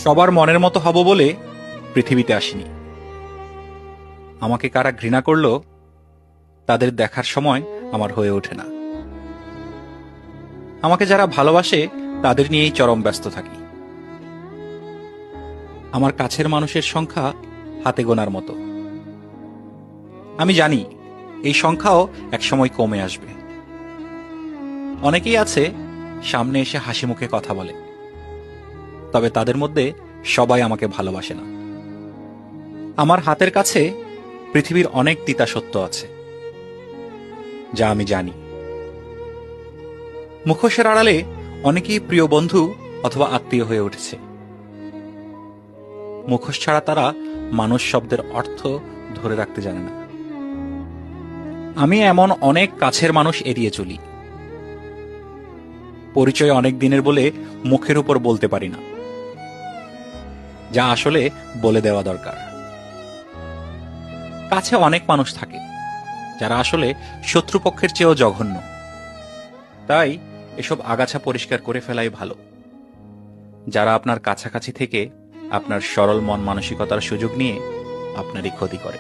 সবার মনের মতো হব বলে পৃথিবীতে আসিনি। আমাকে কারা ঘৃণা করলো তাদের দেখার সময় আমার হয়ে ওঠে না। আমাকে যারা ভালোবাসে তাদের নিয়েই চরম ব্যস্ত থাকি। আমার কাছের মানুষের সংখ্যা হাতে গোনার মতো। আমি জানি এই সংখ্যাও একসময় কমে আসবে। অনেকেই আছে সামনে এসে হাসি মুখে কথা বলে, তবে তাদের মধ্যে সবাই আমাকে ভালোবাসে না। আমার হাতের কাছে পৃথিবীর অনেক তিতা সত্য আছে, যা আমি জানি। মুখোশের আড়ালে অনেকেই প্রিয় বন্ধু অথবা আত্মীয় হয়ে উঠেছে। মুখোশ ছাড়া তারা মানুষ শব্দের অর্থ ধরে রাখতে জানে না। আমি এমন অনেক কাছের মানুষ এড়িয়ে চলি। পরিচয় অনেক দিনের বলে মুখের উপর বলতে পারি না, যা আসলে বলে দেওয়া দরকার। কাছে অনেক মানুষ থাকে যারা আসলে শত্রুপক্ষের চেয়েও জঘন্য। তাই এসব আগাছা পরিষ্কার করে ফেলাই ভালো। যারা আপনার কাছাকাছি থেকে আপনার সরল মন মানসিকতার সুযোগ নিয়ে আপনারই ক্ষতি করে।